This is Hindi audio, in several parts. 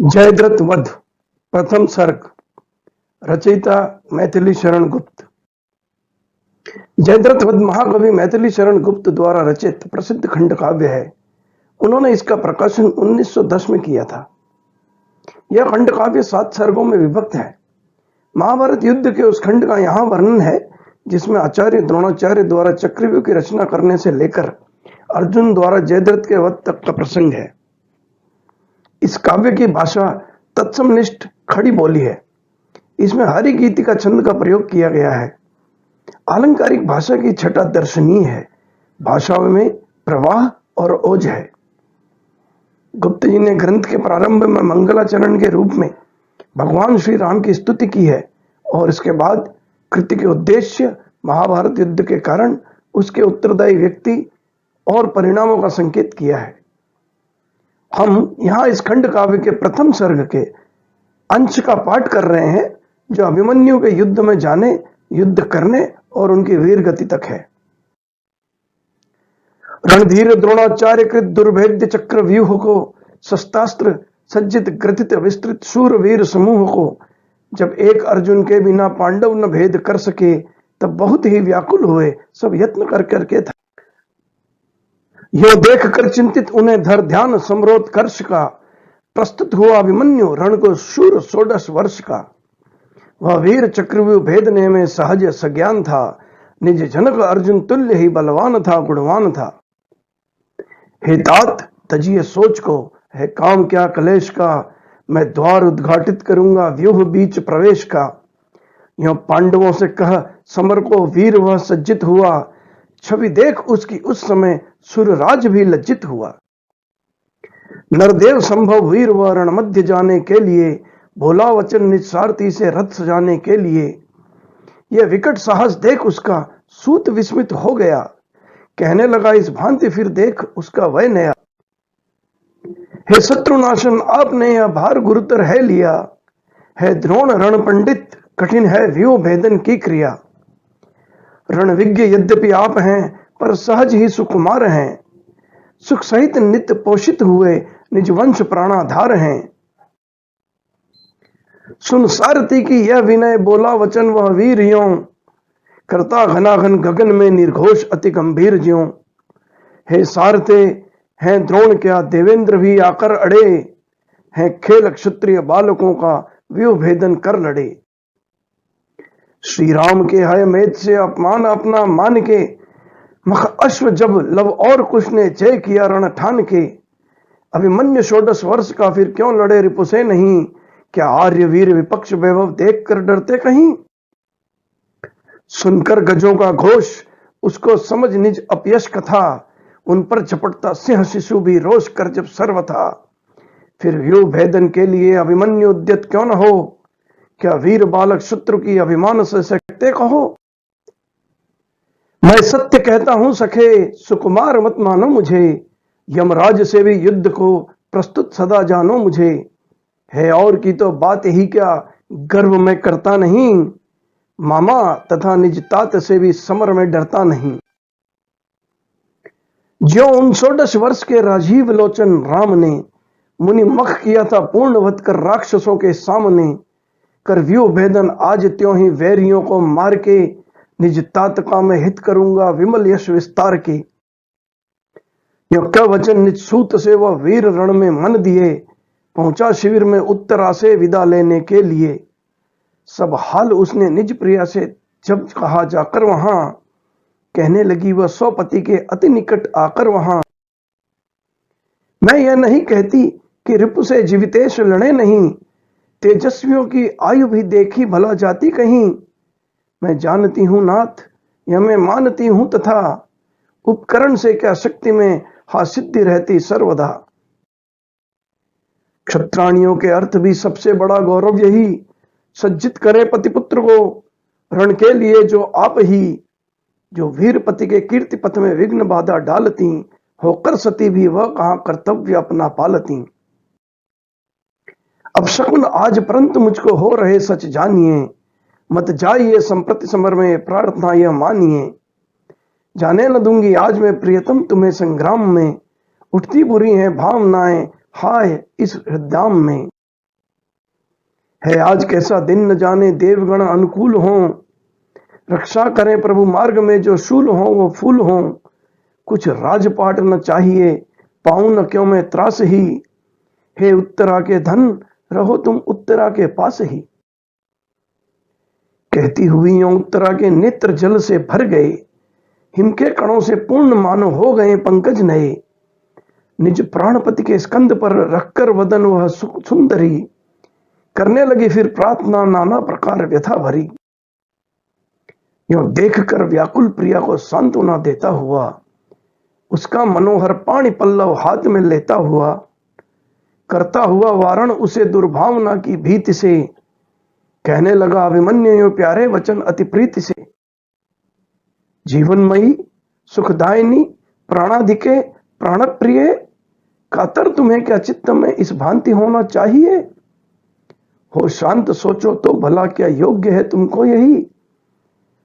जयद्रथ वध प्रथम सर्ग। रचयिता मैथिली शरण गुप्त। जयद्रथ वध महाकवि मैथिली शरण गुप्त द्वारा रचित प्रसिद्ध खंड काव्य है। उन्होंने इसका प्रकाशन 1910 में किया था। यह खंड काव्य 7 सर्गों में विभक्त है। महाभारत युद्ध के उस खंड का यहाँ वर्णन है जिसमें आचार्य द्रोणाचार्य द्वारा चक्रव्यूह की रचना करने से लेकर अर्जुन द्वारा जयद्रथ के वध तक का प्रसंग है। इस काव्य की भाषा तत्समनिष्ठ खड़ी बोली है। इसमें हरि गीति का छंद का प्रयोग किया गया है। आलंकारिक भाषा की छटा दर्शनीय है। भाषा में प्रवाह और ओज है। गुप्त जी ने ग्रंथ के प्रारंभ में मंगलाचरण के रूप में भगवान श्री राम की स्तुति की है और इसके बाद कृति के उद्देश्य, महाभारत युद्ध के कारण, उसके उत्तरदायी व्यक्ति और परिणामों का संकेत किया है। हम यहाँ इस खंड काव्य के प्रथम सर्ग के अंश का पाठ कर रहे हैं जो अभिमन्यु के युद्ध में जाने, युद्ध करने और उनकी वीर गति तक है। रणधीर द्रोणाचार्य कृत दुर्भेद्य चक्र व्यूह को, शस्त्रास्त्र सज्जित ग्रथित विस्तृत शूर वीर समूह को जब एक अर्जुन के बिना पांडव न भेद कर सके तब बहुत ही व्याकुल हुए, सब यत्न कर करके था। यो देख कर चिंतित उन्हें धर ध्यान समरोध कर्ष का, प्रस्तुत हुआ अभिमन्यु रण को शूर 16 वर्ष का। वह वीर चक्रव्यूह भेदने में सहज सज्ञान था, निज जनक अर्जुन तुल्य ही बलवान था, गुणवान था। हे तात तजिए सोच को, है काम क्या कलेश का, मैं द्वार उद्घाटित करूंगा व्यूह बीच प्रवेश का। यो पांडवों से कह समर को वीर वह सज्जित हुआ, छवि देख उसकी उस समय सुरराज भी लज्जित हुआ। नरदेव संभव वीर व रण मध्य जाने के लिए, भोला वचन निज सारथी से रथ सजाने के लिए। यह विकट साहस देख उसका सूत विस्मित हो गया, कहने लगा इस भांति फिर देख उसका वह नया। हे शत्रुनाशन आपने यह भार गुरुतर है लिया, है द्रोण रण पंडित कठिन है व्यूह भेदन की क्रिया। रणविज्ञ यद्यपि आप हैं पर सहज ही सुकुमार हैं, सुख सहित नित्य पोषित हुए निज वंश प्राणाधार हैं। सुन सारथी की यह विनय बोला वचन वह वीर यों, करता घनाघन गगन में निर्घोष अति गंभीर ज्यों। हे सारथे हैं द्रोण क्या देवेंद्र भी आकर अड़े, हैं खेल क्षत्रिय बालकों का व्यूह भेदन कर लड़े। श्री राम के हय मेद से अपमान अपना मान के, मख अश्व जब लव और कुश ने जय किया रण ठान के। अभिमन्यु 16 वर्ष का फिर क्यों लड़े रिपु से नहीं, क्या आर्य वीर विपक्ष वैभव देख कर डरते कहीं। सुनकर गजों का घोष उसको समझ निज अपयश कथा, उन पर झपटता सिंह शिशु भी रोष कर जब सर्व था। फिर व्यूह भेदन के लिए अभिमन्यु उद्यत क्यों न हो, क्या वीर बालक शत्रु की अभिमान से सकते कहो। मैं सत्य कहता हूं सखे सुकुमार मत मानो मुझे, यमराज से भी युद्ध को प्रस्तुत सदा जानो मुझे। है और की तो बात ही क्या गर्व में करता नहीं, मामा तथा निज तात से भी समर में डरता नहीं। जो उन 16 वर्ष के राजीव लोचन राम ने मुनि मख किया था पूर्ण वध कर राक्षसों के सामने, कर व्यूह भेदन आज त्यों ही वैरियों को मार के, निज तात का मैं हित करूंगा विमल यश विस्तार के। यो क्या वचन निज सूत से वह वीर रण में मन दिए, पहुंचा शिविर में उत्तरा से विदा लेने के लिए। सब हाल उसने निज प्रिया से जब कहा जाकर वहां, कहने लगी वह सौपति के अति निकट आकर वहां। मैं यह नहीं कहती कि रिपु से जीवितेश लड़े नहीं, तेजस्वियों की आयु भी देखी भला जाती कहीं। मैं जानती हूं नाथ यह मैं मानती हूं तथा, उपकरण से क्या शक्ति में हा सिद्धि रहती सर्वदा। क्षत्राणियों के अर्थ भी सबसे बड़ा गौरव यही, सज्जित करे पतिपुत्र को रण के लिए जो आप ही। जो वीर पति के कीर्ति पथ में विघ्न बाधा डालती, होकर सती भी वह कहां कर्तव्य अपना पालती। अब शकुन आज परंतु मुझको हो रहे सच जानिए, मत जाइए संप्रति समर में प्रार्थना यह मानिए। जाने न दूंगी आज मैं प्रियतम तुम्हें संग्राम में, उठती बुरी हैं भावनाएं हाय इस हृदय में। है आज कैसा दिन न जाने देवगण अनुकूल हों, रक्षा करें प्रभु मार्ग में जो शूल हों वो फूल हों, कुछ राजपाट न चाहिए पाऊं न क्यों मैं त्रास ही, हे उत्तरा के धन रहो तुम उत्तरा के पास ही। कहती हुई यों उत्तरा के नेत्र जल से भर गए, हिम के कणों से पूर्ण मानो हो गए पंकज नए, निज प्राणपति के स्कंद पर रखकर वदन वह सुंदरी, करने लगी फिर प्रार्थना नाना प्रकार व्यथा भरी। यों देखकर व्याकुल प्रिया को सांत्वना देता हुआ, उसका मनोहर पाणी पल्लव हाथ में लेता हुआ, करता हुआ वारण उसे दुर्भावना की भीति से, कहने लगा अभिमन्यु यो प्यारे वचन अति प्रीति से, जीवनमयी सुखदायिनी प्राणाधिके प्राणप्रिय, कातर तुम्हें क्या चित्त में इस भांति होना चाहिए, हो शांत सोचो तो भला क्या योग्य है तुमको यही,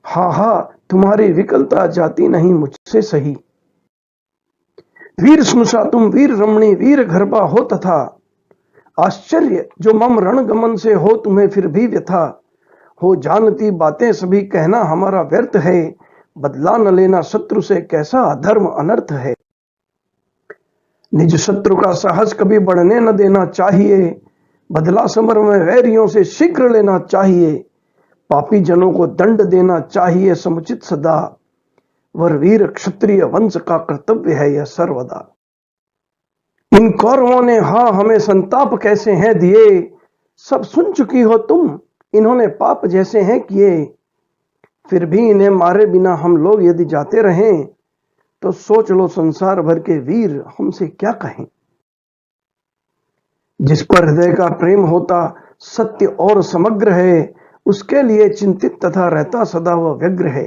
हा तुम्हारी विकलता जाती नहीं मुझसे सही। वीर स्नुषा तुम वीर रमणी वीर गर्भा हो तथा, आश्चर्य जो मम रण गमन से हो तुम्हें फिर भी व्यथा, हो जानती बातें सभी कहना हमारा व्यर्थ है, बदला न लेना शत्रु से कैसा अधर्म अनर्थ है। निज शत्रु का साहस कभी बढ़ने न देना चाहिए, बदला समर में वैरियों से शीघ्र लेना चाहिए, पापी जनों को दंड देना चाहिए समुचित सदा, वर वीर क्षत्रिय वंश का कर्तव्य है यह सर्वदा। इन कौरवों ने हमें संताप कैसे हैं दिए, सब सुन चुकी हो तुम इन्होंने पाप जैसे हैं किए, फिर भी इन्हें मारे बिना हम लोग यदि जाते रहें, तो सोच लो संसार भर के वीर हमसे क्या कहें। जिस पर हृदय का प्रेम होता सत्य और समग्र है, उसके लिए चिंतित तथा रहता सदा वह व्यग्र है,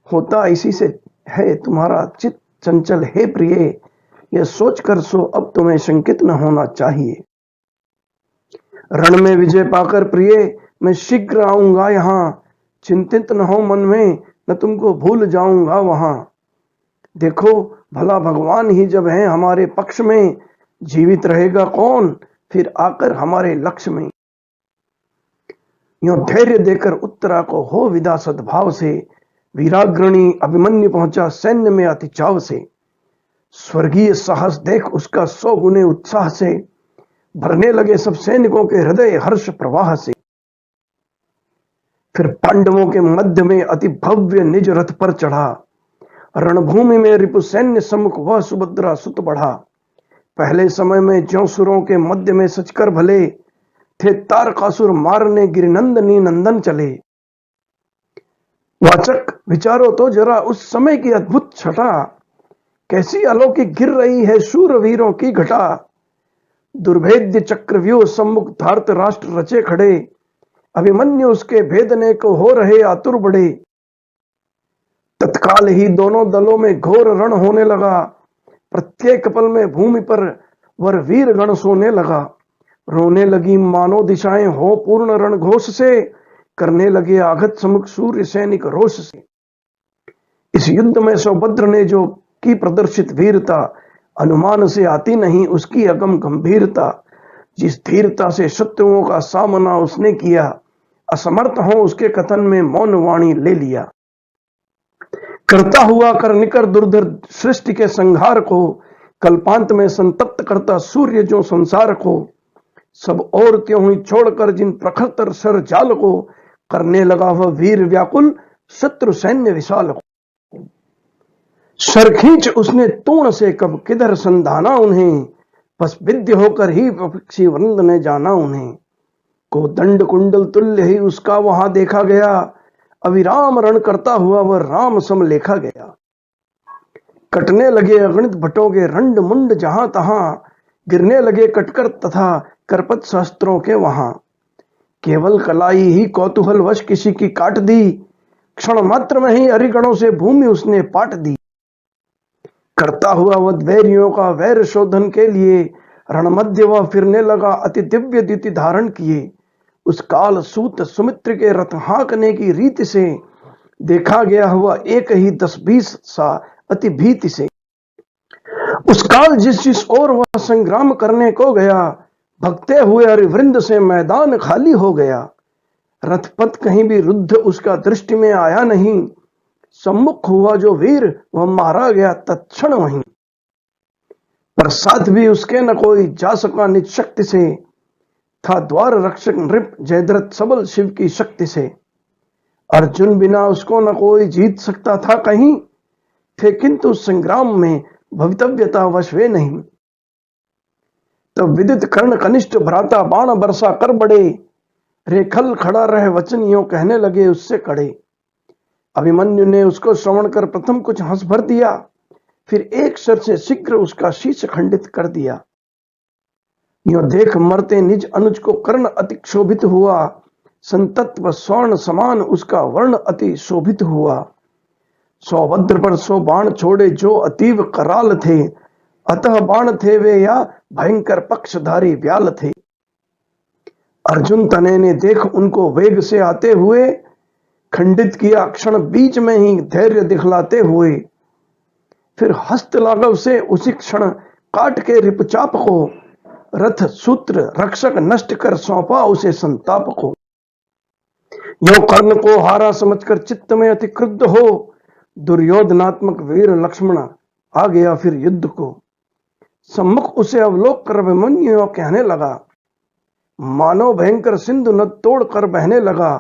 होता इसी से है तुम्हारा चित्त चंचल हे प्रिय, यह सोचकर सो अब तुम्हें शंकित न होना चाहिए। रण में विजय पाकर प्रिय मैं शीघ्र आऊंगा यहाँ, चिंतित न हो मन में न तुमको भूल जाऊंगा वहां, देखो भला भगवान ही जब हैं हमारे पक्ष में, जीवित रहेगा कौन फिर आकर हमारे लक्ष्य में। यूं धैर्य देकर उत्तरा को हो विदा सद्भाव से, वीराग्रणी अभिमन्यु पहुंचा सैन्य में अति चाव से, स्वर्गीय साहस देख उसका 100 गुने उत्साह से, भरने लगे सब सैनिकों के हृदय हर्ष प्रवाह से। फिर पांडवों के मध्य में अति भव्य निज रथ पर चढ़ा, रणभूमि में रिपु सैन्य सम्मुख वह सुभद्रा सुत बढ़ा, पहले समय में ज्यों सुरों के मध्य में सचकर भले, थे तारकासुर मारने गिरिनंदनी नंदन चले। वाचक विचारो तो जरा उस समय की अद्भुत छटा, कैसी अलौकिक गिर रही है शूर वीरों की घटा, दुर्भेद्य चक्रव्यूह सम्मुख धार्त राष्ट्र रचे खड़े, अभिमन्यु उसके भेदने को हो रहे आतुर बड़े। तत्काल ही दोनों दलों में घोर रण होने लगा, प्रत्येक पल में भूमि पर वर वीर गण सोने लगा, रोने लगी मानो दिशाएं हो पूर्ण रण घोष से, करने लगे आघत समुख सूर्य सैनिक रोष से। इस युद्ध में सौभद्र ने जो की प्रदर्शित वीरता, अनुमान से आती नहीं उसकी अगम गंभीरता, जिस धीरता से शत्रुओं का सामना उसने किया, असमर्थ हो उसके कथन में मौन वाणी ले लिया। करता हुआ कर निकर दुर्धर सृष्टि के संहार को, कल्पांत में संतप्त करता सूर्य जो संसार को, सब और त्यों ही छोड़कर जिन प्रखर सर जाल को, करने लगा वह वीर व्याकुल शत्रु सैन्य विशाल को। सर खींच उसने तूण से कब किधर संधाना उन्हें, बस विद्य होकर ही पक्षी वृंद ने जाना उन्हें, को दंड कुंडल तुल्य ही उसका वहां देखा गया, अविराम रण करता हुआ वह राम सम लेखा गया। कटने लगे अगणित भटों के रंड मुंड जहां तहां, गिरने लगे कटकर तथा करपत शस्त्रों के वहां, केवल कलाई ही कौतूहल वश किसी की काट दी, क्षण मात्र में ही अरिगणों से भूमि उसने पाट दी। करता हुआ वह वैरियों का वैर शोधन के लिए, रण मध्य वह फिरने लगा अति दिव्य द्युति धारण किए, उस काल सूत सुमित्र के रथ हाँकने की रीति से, देखा गया हुआ एक ही 10-20 सा अति भीति से। उस काल जिस जिस ओर वह संग्राम करने को गया, भगते हुए हरिवृंद से मैदान खाली हो गया। रथपथ कहीं भी रुद्ध उसका दृष्टि में आया नहीं। सम्मुख हुआ जो वीर वह मारा गया तत्क्षण वहीं। प्रसाद भी उसके न कोई जा सका निज शक्ति से। था द्वार रक्षक नृप जयद्रथ सबल शिव की शक्ति से। अर्जुन बिना उसको न कोई जीत सकता था कहीं। थे किंतु संग्राम में भवितव्यता वश वे नहीं। तब विदित कर्ण कनिष्ठ भ्राता बाण बरसा कर बड़े। रेखल खड़ा रहे वचन यूं कहने लगे उससे कड़े। अभिमन्यु ने उसको श्रवण कर प्रथम कुछ हंस भर दिया। फिर एक शर से शीघ्र उसका शीश खंडित कर दिया। यूं देख मरते निज अनुज को कर्ण अति क्षोभित हुआ। संतत्व स्वर्ण समान उसका वर्ण अति शोभित हुआ। सौभद्र पर 100 बाण छोड़े जो अतीव कराल थे। अतः बाण थे वे या भयंकर पक्षधारी व्याल थे। अर्जुन तने ने देख उनको वेग से आते हुए। खंडित किया क्षण बीच में ही धैर्य दिखलाते हुए। फिर हस्त लाघव से उसी क्षण काट के रिपचाप को। रथ सूत्र रक्षक नष्ट कर सौंपा उसे संताप को। यो कर्ण को हारा समझकर चित्त में अति क्रुद्ध हो। दुर्योधनात्मक वीर लक्ष्मण आ गया फिर युद्ध को। सम्मुख उसे अवलोक कर अभिमन्यु कहने लगा। मानो भयंकर सिंधु नद तोड़ कर बहने लगा।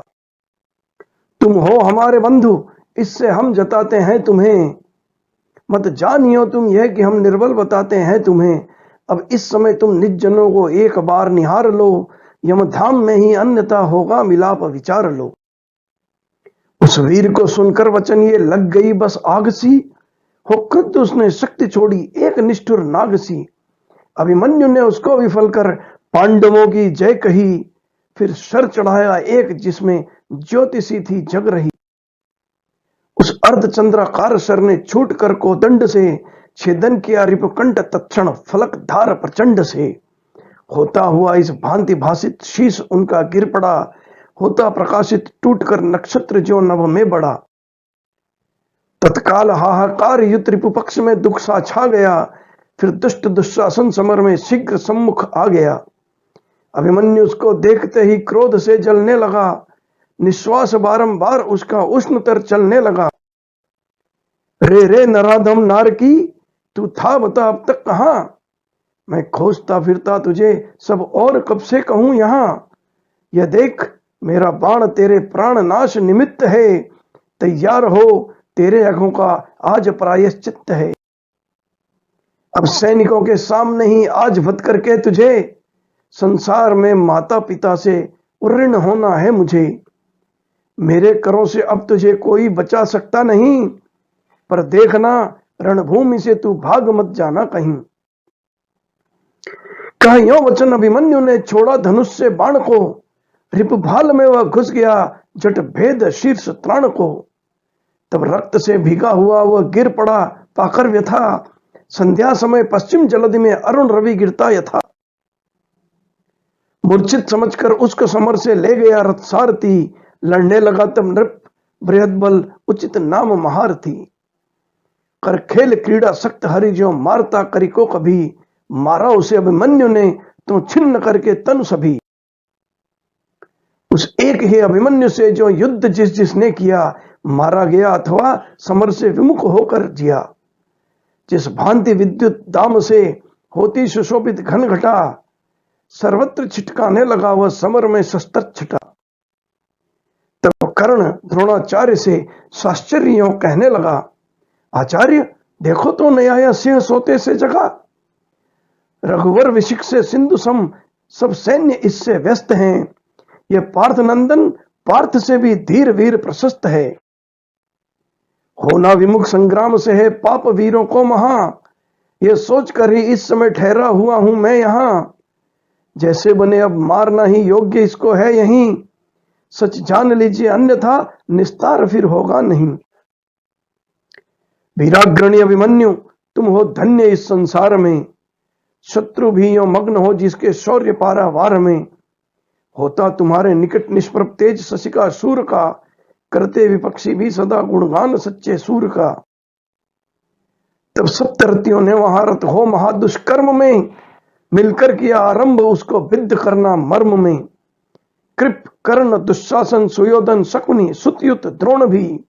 तुम हो हमारे बंधु इससे हम जताते हैं तुम्हें। मत जानियो तुम यह कि हम निर्बल बताते हैं तुम्हें। अब इस समय तुम निज जनों को एक बार निहार लो। यमधाम में ही अन्यथा होगा मिलाप विचार लो। उस वीर को सुनकर वचन ये लग गई बस आग सी। हो क्रुद्ध उसने शक्ति छोड़ी एक निष्ठुर नाग सी। अभिमन्यु ने उसको विफल कर पांडवों की जय कही। फिर सर चढ़ाया एक जिसमें ज्योति सी थी जग रही। उस अर्धचंद्राकार सर ने छूट कर कोदंड से छेदन किया रिपुकंठ तत्क्षण फलक धार प्रचंड से। होता हुआ इस भांति भाषित शीश उनका गिर पड़ा। होता प्रकाशित टूटकर नक्षत्र जो नभ में बढ़ा। तत्काल हाहाकार युत रिपु पक्ष में दुख सा छा गया। फिर दुष्ट दुशासन समर में शीघ्र सम्मुख आ गया। अभिमन्यु उसको देखते ही क्रोध से जलने लगा। निश्वास बारंबार उसका उष्णतर चलने लगा। रे नराधम नार की तू था बता अब तक कहां। मैं खोजता फिरता तुझे सब और कब से कहूं यहां। यह देख मेरा बाण तेरे प्राण नाश निमित्त है। तैयार हो तेरे अघों का आज प्रायश्चित है। अब सैनिकों के सामने ही आज वध करके तुझे। संसार में माता पिता से ऋण होना है मुझे। मेरे करों से अब तुझे कोई बचा सकता नहीं। पर देखना रणभूमि से तू भाग मत जाना कहीं। कहा यो वचन अभिमन्यु ने छोड़ा धनुष से बाण को। रिपुभाल में वह घुस गया जट भेद शीर्ष त्राण को। तब रक्त से भीगा हुआ वह गिर पड़ा पाकर व्यथा। संध्या समय पश्चिम जलधि में अरुण रवि गिरता यथा। मूर्छित समझकर उसको समर से ले गया रथ सारथी। लड़ने लगा तब नृप बृहद बल उचित नाम महारथी। कर खेल क्रीड़ा सख्त हरि जो मारता करी को कभी। मारा उसे अभिमन्यु ने तो छिन्न करके तनु सभी। उस एक ही अभिमन्यु से जो युद्ध जिसने किया मारा गया अथवा समर से विमुख होकर जिया। जिस भांति विद्युत दाम से होती सुशोभित घन घटा। सर्वत्र छिटकाने लगा वह समर में शस्त्र छटा। तब कर्ण द्रोणाचार्य से साश्चर्यों कहने लगा। आचार्य देखो तो नया सिंह सोते से जगा। रघुवर विशिख से सिंधु सम सब सैन्य इससे व्यस्त हैं। यह पार्थ नंदन पार्थ से भी धीर वीर प्रशस्त है। होना विमुख संग्राम से है पाप वीरों को महा। यह सोचकर ही इस समय ठहरा हुआ हूं मैं यहां। जैसे बने अब मारना ही योग्य इसको है यहीं। सच जान लीजिए अन्यथा निस्तार फिर होगा नहीं। वीराग्रणी अभिमन्यु तुम हो धन्य इस संसार में। शत्रु भी यो मग्न हो जिसके शौर्य पारावार में। होता तुम्हारे निकट निष्प्रभ तेज शशिका सूर का। करते विपक्षी भी सदा गुणगान सच्चे सूर का। तब सप्तरतियों ने वहां रत हो महादुष्कर्म में। मिलकर किया आरंभ उसको विद्ध करना मर्म में। कृप, कर्ण, दुशासन, सुयोधन, शकुनी, सुतयुत, द्रोण भी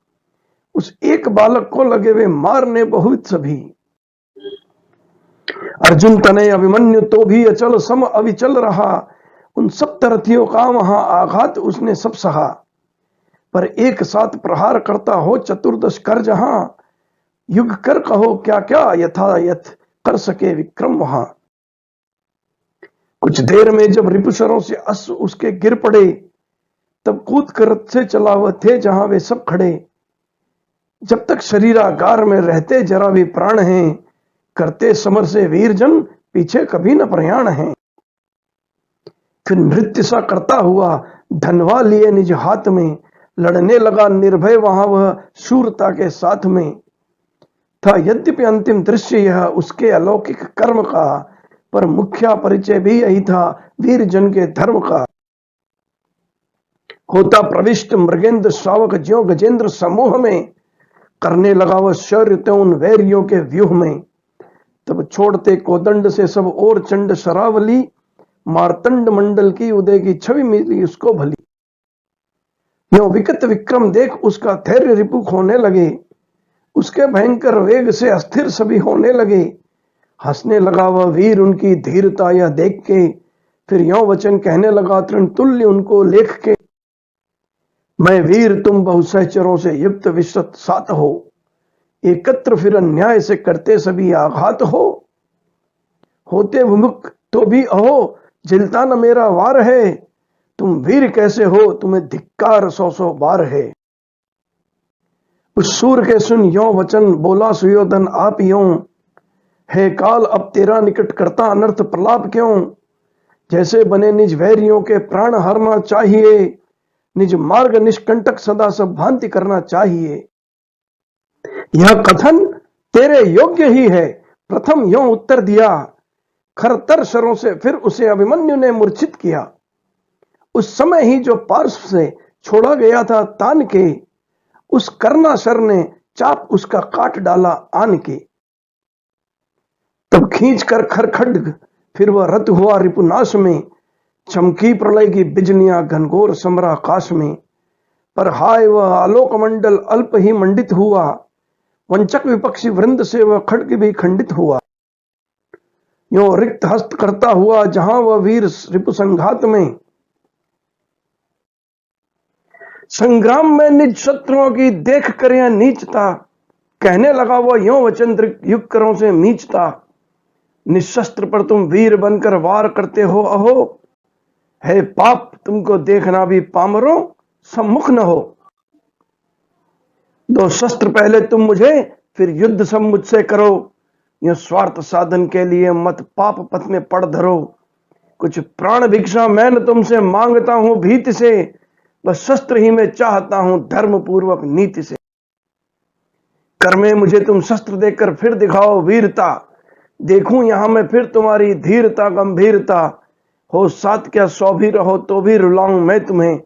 उस एक बालक को लगे वे मारने बहुत सभी। अर्जुन तनय अभिमन्यु तो भी अचल सम अविचल रहा, उन सब तरथियों का वहां आघात उसने सब सहा। पर एक साथ प्रहार करता हो चतुर्दश कर जहां, युग कर कहो क्या क्या यथायथ कर सके विक्रम वहां। कुछ देर में जब रिपुसरों से अश्व उसके गिर पड़े, तब कूद कर रथ से चला हुए थे जहां वे सब खड़े। जब तक शरीरागार में रहते जरा भी प्राण हैं, करते समर से वीरजन पीछे कभी न प्रयाण हैं। फिर नृत्य सा करता हुआ धनवा लिए निज हाथ में, लड़ने लगा निर्भय वहां वह शूरता के साथ में। था यद्यपि अंतिम दृश्य यह उसके अलौकिक कर्म का, पर मुख्य परिचय भी यही था वीर जन के धर्म का। होता प्रविष्ट मृगेंद्र श्रावक ज्यो गजेंद्र समूह में, करने लगा वह शौर्य त्यों उन वैरियों के व्यूह में। तब छोड़ते कोदंड से सब और चंड शरावली, मारतंड मंडल की उदय की छवि मिली उसको भली। यो विकट विक्रम देख उसका धैर्य रिपु खोने लगे, उसके भयंकर वेग से अस्थिर सभी होने लगे। हंसने लगा वह वीर उनकी धीरता यह देख के, फिर यो वचन कहने लगा तृण तुल्य उनको लेख के। मैं वीर तुम बहुसहचरों से युक्त विश्वत सात हो, एकत्र फिर अन्याय से करते सभी आघात हो। होते विमुख तो भी अहो, झिलता न मेरा वार है, तुम वीर कैसे हो तुम्हें धिक्कार सौ सौ बार है। उस सूर के सुन यो वचन बोला सुयोधन आप यों, है काल अब तेरा निकट करता अनर्थ प्रलाप क्यों। जैसे बने निज वैरियों के प्राण हरना चाहिए, निज मार्ग निष्कंटक सदा सब भांति करना चाहिए। यह कथन तेरे योग्य ही है, प्रथम यो उत्तर दिया। खरतर शरों से फिर उसे अभिमन्यु ने मूर्छित किया। उस समय ही जो पार्श्व से छोड़ा गया था तान के, उस कर्णाशर ने चाप उसका काट डाला आन के। तब खींच कर खरखड्ग फिर वह रत हुआ रिपुनाश में, चमकी प्रलय की बिजलियां घनघोर समरा आकाश में। पर हाय वह आलोक मंडल अल्प ही मंडित हुआ, वंचक विपक्षी वृंद से वह खड्ग भी खंडित हुआ। यो रिक्त हस्त करता हुआ जहां वह वीर रिपु संघात में, संग्राम में निज शत्रुओं की देख कर यह नीचता। कहने लगा वह यो वचन युग करों से नीचता। निशस्त्र पर तुम वीर बनकर वार करते हो अहो, है पाप तुमको देखना भी पामरों सम्मुख न हो। दो शस्त्र पहले तुम मुझे फिर युद्ध सब मुझसे करो, यह स्वार्थ साधन के लिए मत पाप पथ में पड़ धरो। कुछ प्राण भिक्षा मैं न तुमसे मांगता हूं भीति से, बस शस्त्र ही मैं चाहता हूं धर्म पूर्वक नीति से। कर में मुझे तुम शस्त्र देकर फिर दिखाओ वीरता, देखूं यहां मैं फिर तुम्हारी धीरता गंभीरता। हो साथ क्या 100 भी रहो तो भी रुलाऊं मैं तुम्हें,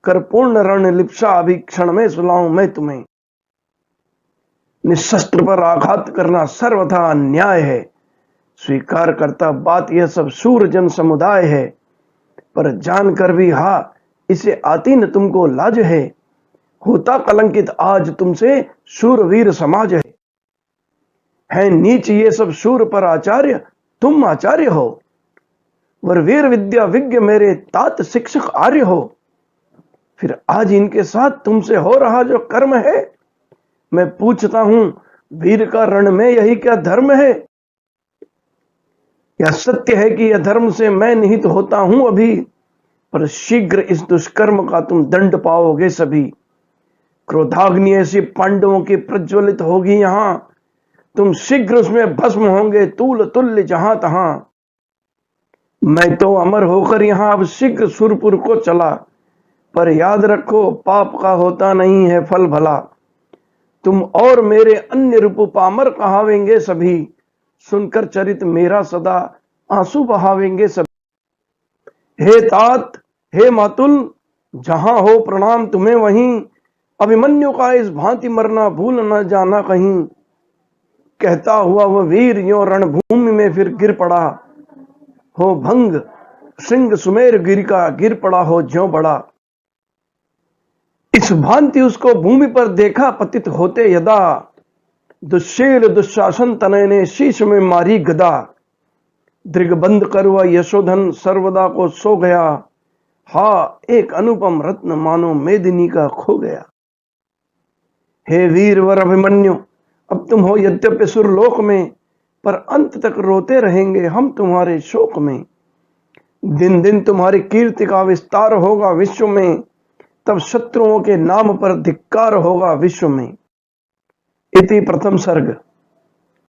कर पूर्ण रण लिप्सा अभी क्षण में सुलाऊं मैं तुम्हें। निशस्त्र पर आघात करना सर्वथा अन्याय है, स्वीकार करता बात यह सब शूर जन समुदाय है। पर जानकर भी हा इसे आती न तुमको लाज है, होता कलंकित आज तुमसे शूरवीर समाज है नीच ये सब शूर पर आचार्य, तुम आचार्य हो। वर वीर विद्या विज्ञ मेरे तात शिक्षक आर्य हो। फिर आज इनके साथ तुमसे हो रहा जो कर्म है, मैं पूछता हूं वीर का रण में यही क्या धर्म है। यह सत्य है कि यह धर्म से मैं निहित होता हूं अभी, पर शीघ्र इस दुष्कर्म का तुम दंड पाओगे सभी। क्रोधाग्नि ऐसी पांडवों की प्रज्वलित होगी यहां, तुम शीघ्र उसमें भस्म होंगे तूल तुल्य जहां तहां। मैं तो अमर होकर यहां अब शीघ्र सुरपुर को चला, पर याद रखो पाप का होता नहीं है फल भला। तुम और मेरे अन्य रूप पामर कहावेंगे सभी, सुनकर चरित मेरा सदा आंसू बहावेंगे सभी। हे तात हे मातुल जहां हो प्रणाम तुम्हें वहीं, अभिमन्यु का इस भांति मरना भूल न जाना कहीं। कहता हुआ वह वीर यो रणभूमि में फिर गिर पड़ा, हो भंग सिंह सुमेर गिर का, गिर पड़ा हो ज्यों बड़ा। इस भांति उसको भूमि पर देखा पतित होते यदा। दुश्शील दुशासन तनय ने शीश में मारी गदा। दृगबंध करवा यशोधन सर्वदा को सो गया। हा एक अनुपम रत्न मानो मेदिनी का खो गया। हे वीरवर अभिमन्यु, अब तुम हो यद्यपि सुरलोक में, पर अंत तक रोते रहेंगे हम तुम्हारे शोक में। दिन दिन तुम्हारी कीर्ति का विस्तार होगा विश्व में, तब शत्रुओं के नाम पर धिक्कार होगा विश्व में। इति प्रथम सर्ग।